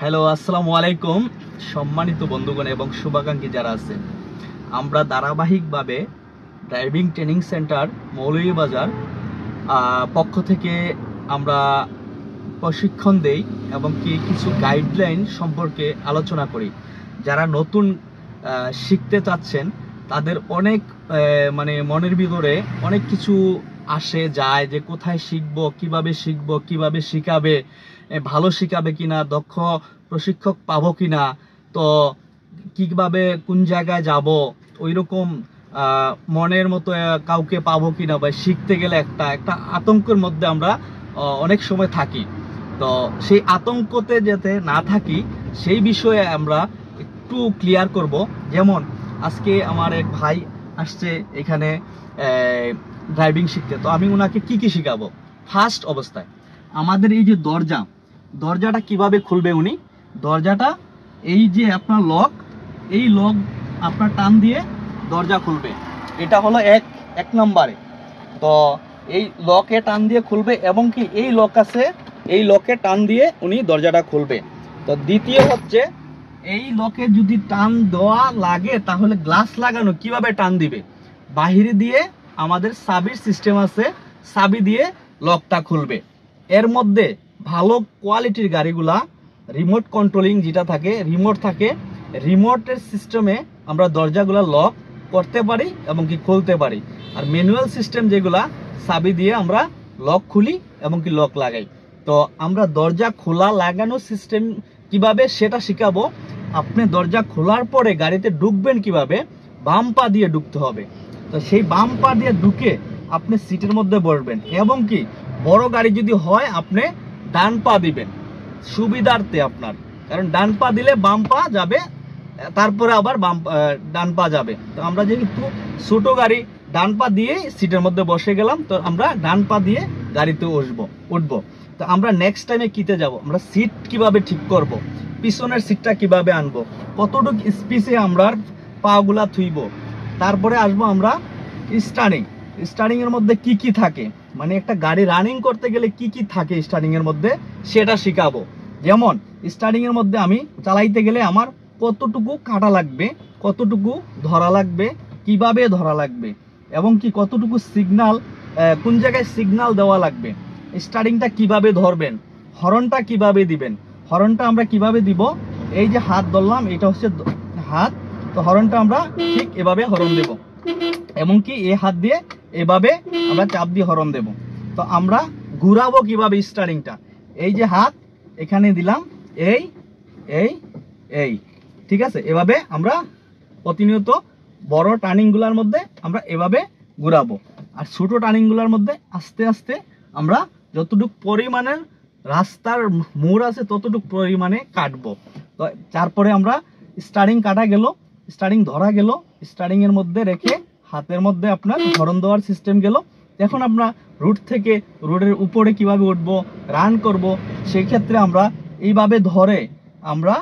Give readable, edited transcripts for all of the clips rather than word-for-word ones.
Hello, আসসালামু আলাইকুম সম্মানিত বন্ধুগণ এবং শুভাকাঙ্ক্ষী যারা আছেন। আমরা ধারাবাহিকভাবে ড্রাইভিং ট্রেনিং সেন্টার মৌলভীবাজার পক্ষ থেকে আমরা প্রশিক্ষণ দেই এবং কিছু গাইডলাইন সম্পর্কে আলোচনা করি। যারা নতুন শিখতে চাচ্ছেন তাদের অনেক মনের ভিতরে অনেক কিছু আসে যায় যে কোথায় শিখবো, কিভাবে শিখাবে, ভালো শিখাবে কিনা, দক্ষ প্রশিক্ষক পাবো কিনা, তো কিভাবে কোন জায়গায় যাব, ওই রকম মনের মতো কাউকে পাবো কিনা, বা শিখতে গেলে একটা আতঙ্কের মধ্যে আমরা অনেক সময় থাকি। তো সেই আতঙ্কতে যাতে না থাকি সেই বিষয়ে আমরা একটু ক্লিয়ার করব। যেমন আজকে আমার এক ভাই আসছে এখানে ড্রাইভিং শিখতে, তো আমি ওনাকে কি শিখাবো। ফার্স্ট অবস্থায় আমাদের এই যে দরজাটা কিভাবে খুলবে, উনি দরজাটা এই যে আপনার লক, এই লক আপনার টান দিয়ে দরজা খুলবে। এটা হলো এক নম্বরে। তো এই লকে টান দিয়ে খুলবে এবং কি এই লক আছে, এই লকে টান দিয়ে উনি দরজাটা খুলবে। তো দ্বিতীয় হচ্ছে এই লকে যদি টান দেওয়া লাগে তাহলে গ্লাস লাগানো কিভাবে টান দিবে, বাহিরে দিয়ে আমাদের চাবির সিস্টেম আছে, চাবি দিয়ে লকটা খুলবে। এর মধ্যে ভালো কোয়ালিটির গাড়িগুলা রিমোট কন্ট্রোলিং যেটা থাকে, রিমোট থাকে, রিমোটের সিস্টেমে আমরা দরজাগুলা লক করতে পারি এবং কি খুলতে পারি। আর ম্যানুয়াল সিস্টেম যেগুলা চাবি দিয়ে আমরা লক খুলি এবং কি লক লাগাই। তো আমরা দরজা খোলা লাগানো সিস্টেম কিভাবে সেটা শিখাবো। আপনি দরজা খোলার পরে গাড়িতে ঢুকবেন কিভাবে, বাম পা দিয়ে ঢুকতে হবে। তো সেই বাম পা দিয়ে ঢুকে আপনি সিটের মধ্যে বসবেন এবং কি বড় গাড়ি যদি হয় আপনি ডান পা দিবেন সুবিধার্থে আপনার, কারণ ডান পা দিলে বাম পা যাবে, তারপরে আবার ডান পা যাবে। তো আমরা যেহেতু ছোট গাড়ি ডান পা দিয়ে সিটের মধ্যে বসে গেলাম, তো আমরা ডান পা দিয়ে গাড়িতে উঠবো। তো আমরা নেক্সট টাইমে কিতে যাব, আমরা সিট কিভাবে ঠিক করব, পিছনের সিটটা কিভাবে আনবো, কতটুকু স্পেসে আমরা পাগুলা থুইব। তারপরে আসবো আমরা স্টারিং এর মধ্যে কি থাকে, মানে একটা গাড়ি রানিং করতে গেলে কি থাকে স্টারিং এর মধ্যে সেটা শিখাবো। যেমন স্টারিং এর মধ্যে আমি চালাইতে গেলে আমার কতটুকু কাটা লাগবে, কতটুকু ধরা লাগবে, কিভাবে ধরা লাগবে এবং কি কতটুকু সিগনাল, কোন জায়গায় সিগনাল দেওয়া লাগবে, স্টারিংটা কিভাবে ধরবেন, হর্নটা কিভাবে দিবেন। হর্নটা আমরা কিভাবে দিব, এই যে হাত ধরলাম এটা হচ্ছে হাত, তো হর্নটা আমরা ঠিক এভাবে হর্ন দেব এবং কি এই হাত দিয়ে এভাবে আমরা চাপ দিয়ে হর্ন দেব। তো আমরা ঘুরাবো কিভাবে স্টারিংটা, এই যে হাত এখানে দিলাম, এই এই এই ঠিক আছে, এভাবে আমরা প্রতিনিয়ত বড় টার্নিং গুলার মধ্যে আমরা এভাবে ঘুরাবো, আর ছোট টার্নিং গুলার মধ্যে আস্তে আস্তে আমরা যতটুকু পরিমাণের রাস্তার মোড় আছে ততটুকু পরিমাণে কাটবো। তো তারপরে আমরা স্টারিং কাটা গেল, স্টারিং ধরা গেল, স্টারিং এর মধ্যে রেখে হাতের মধ্যে আপনার হর্ন দেওয়ার সিস্টেম গেল। এখন আমরা রুট থেকে রোডের উপরে কিভাবে উঠবো, রান করব, সেই ক্ষেত্রে আমরা এইভাবে ধরে আমরা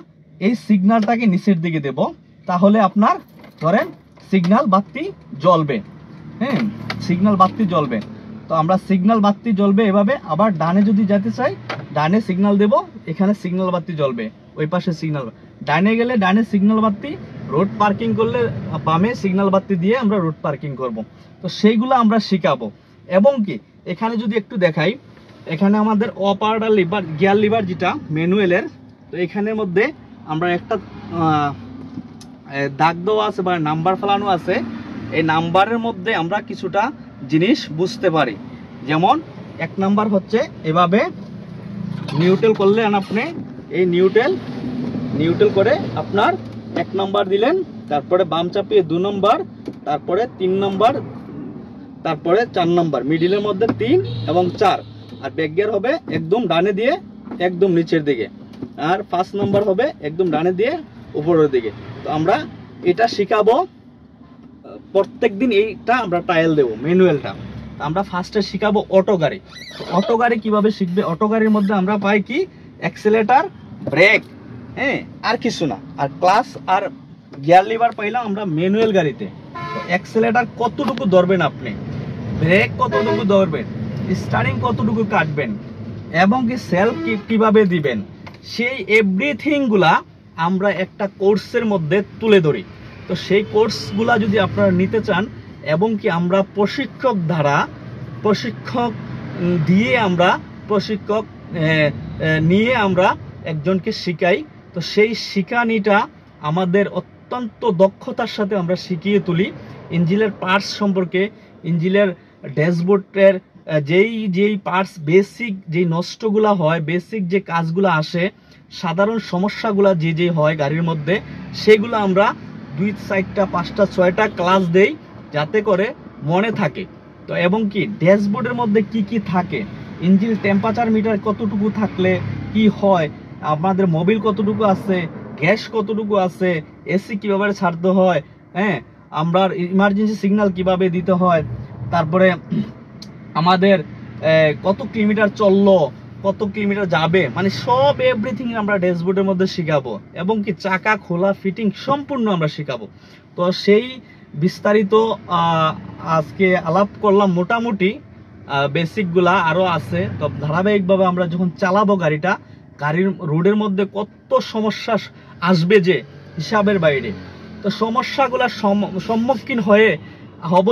এই সিগন্যালটাকে নিচের দিকে দেব, তাহলে আপনার ধরেন সিগন্যাল বাতি জ্বলবে। হ্যাঁ, সিগন্যাল বাতি জ্বলবে। তো আমরা সিগন্যাল বাতি জ্বলবে এভাবে। আবার ডানে যদি যেতে চাই ডানে সিগন্যাল দেব, এখানে সিগন্যাল বাতি জ্বলবে, ওই পাশে সিগন্যাল। ডানে গেলে ডানে সিগন্যাল বাতি, রোড পার্কিং করলে বামে সিগন্যাল বাতি দিয়ে আমরা রোড পার্কিং করব। তো সেইগুলো আমরা শিখাবো। এবং কি এখানে যদি একটু দেখাই, এখানে আমাদের অপারেটর লিভার, গিয়ার লিভার যেটা ম্যানুয়ালের, তো এখানের মধ্যে আমরা একটা দাগ দেওয়া আছে বা নাম্বার ফেলানো আছে। এই নাম্বারের মধ্যে আমরা কিছুটা জিনিস বুঝতে পারি। যেমন এক নাম্বার হচ্ছে এভাবে নিউট্রাল করলে আপনি এই নিউট্রাল করে আপনার এক নাম্বার দিলেন, তারপরে বাম চাপিয়ে 2 নম্বর, তারপরে 3 নম্বর, তারপরে 4 নম্বর, মিডিলের মধ্যে 3 এবং 4, আর ব্যাক গিয়ার হবে একদম ডানে দিয়ে একদম নিচের দিকে, আর 5 নম্বর হবে একদম ডানে দিয়ে উপরের দিকে। তো আমরা এটা শিখাবো প্রত্যেকদিন, এইটা আমরা ট্রায়াল দেবো ম্যানুয়ালটা। আমরা ফার্স্টে শিখাবো অটো গাড়ি। অটো গাড়ি কিভাবে শিখবে, অটো গাড়ির মধ্যে আমরা পাই কি অ্যাক্সেলেটর, ব্রেক, হ্যাঁ, আর কিছু না, আর ক্লাস আর গিয়ার লিভার পাইলাম আমরা ম্যানুয়াল গাড়িতে। তো অ্যাক্সেলেটর কতটুকু ধরবেন আপনি, ব্রেক কতটুকু ধরবেন, স্টারিং কতটুকু কাটবেন এবং কি সেলফ কিভাবে দিবেন, সেই এভরিথিংগুলা আমরা একটা কোর্সের মধ্যে তুলে ধরি। তো সেই কোর্সগুলা যদি আপনারা নিতে চান এবং কি আমরা প্রশিক্ষক নিয়ে আমরা একজনকে শিখাই। তো সেই শিখানিটা আমাদের অত্যন্ত দক্ষতার সাথে আমরা শিখিয়ে তুলি। ইঞ্জিনের পার্টস সম্পর্কে, ইঞ্জিনের ড্যাশবোর্ডের যেই পার্টস বেসিক যেই নষ্টগুলা হয়, বেসিক যে কাজগুলো আসে, সাধারণ সমস্যাগুলো যে হয় গাড়ির মধ্যে, সেগুলো আমরা 2, 4, 5, 6টা ক্লাস দেই যাতে করে মনে থাকে। তো এবং কি ড্যাশবোর্ডের মধ্যে কি থাকে, ইঞ্জিন টেম্পারেচার মিটার কতটুকু থাকলে কি হয়, আমাদের মোবিল কতটুকু আছে, গ্যাস কতটুকু আছে, এসি কিভাবে ছাড়তে হয়, হ্যাঁ, আমরা ইমার্জেন্সি সিগন্যাল কিভাবে দিতে হয়, তারপরে আমাদের কত কিলোমিটার চললো, কত কিলোমিটার যাবে, মানে সব এভরিথিং আমরা ড্যাশবোর্ডের মধ্যে শিখাবো। এবং কি চাকা খোলা ফিটিং সম্পূর্ণ আমরা শিখাবো। তো সেই বিস্তারিত আজকে আলাপ করলাম, মোটামুটি বেসিকগুলা আরও আছে। তো ধারাবাহিকভাবে আমরা যখন চালাবো গাড়ির রোডের মধ্যে কত সমস্যা আসবে যে হিসাবের বাইরে। তো সমস্যাগুলোর সম্মুখীন হব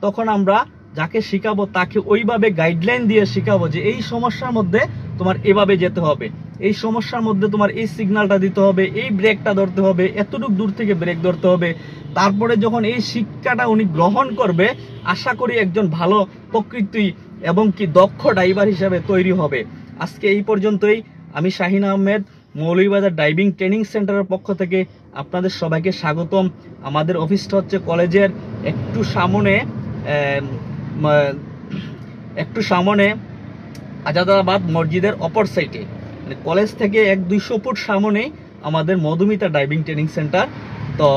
তখন আমরা যাকে শিখাবো তাকে ওইভাবে গাইডলাইন দিয়ে শিখাবো যে এই সমস্যার মধ্যে তোমার এভাবে যেতে হবে, এই সমস্যার মধ্যে তোমার এই সিগন্যালটা দিতে হবে, এই ব্রেকটা ধরতে হবে, এতটুকু দূর থেকে ব্রেক ধরতে হবে। তারপরে যখন এই শিক্ষাটা উনি গ্রহণ করবে, আশা করি একজন ভালো প্রকৃতি এবং কি দক্ষ ড্রাইভার হিসাবে তৈরি হবে। আজকে এই পর্যন্তই। আমি শাহিন আহমেদ, মৌলভীবাজার ড্রাইভিং ট্রেনিং সেন্টারের পক্ষ থেকে আপনাদের সবাইকে স্বাগতম। আমাদের অফিসটা হচ্ছে কলেজের একটু সামনে আজাদাবাদ মসজিদের অপর সাইডে, মানে কলেজ থেকে 100-200 ফুট সামনেই আমাদের মধুমিতা ড্রাইভিং ট্রেনিং সেন্টার। তো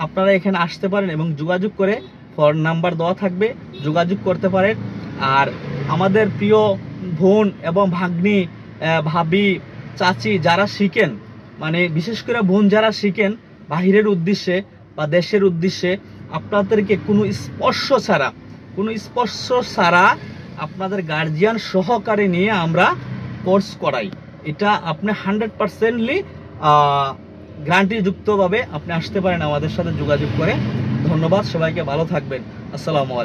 আপনারা এখানে আসতে পারেন এবং যোগাযোগ করে, ফোন নাম্বার দেওয়া থাকবে, যোগাযোগ করতে পারেন। আর আমাদের প্রিয় বোন এবং ভাগ্নি, ভাবি, চাচি যারা শিখেন, মানে বিশেষ করে বোন যারা শিখেন বাহিরের উদ্দেশ্যে বা দেশের উদ্দেশ্যে, আপনাদেরকে কোনো স্পর্শ ছাড়া আপনাদের গার্জিয়ান সহকারে নিয়ে আমরা কোর্স করাই। এটা আপনি 100%লি গ্যারান্টিযুক্তভাবে আপনি আসতে পারেন আমাদের সাথে যোগাযোগ করে। ধন্যবাদ, সবাইকে ভালো থাকবেন। আসসালামু আলাইকুম।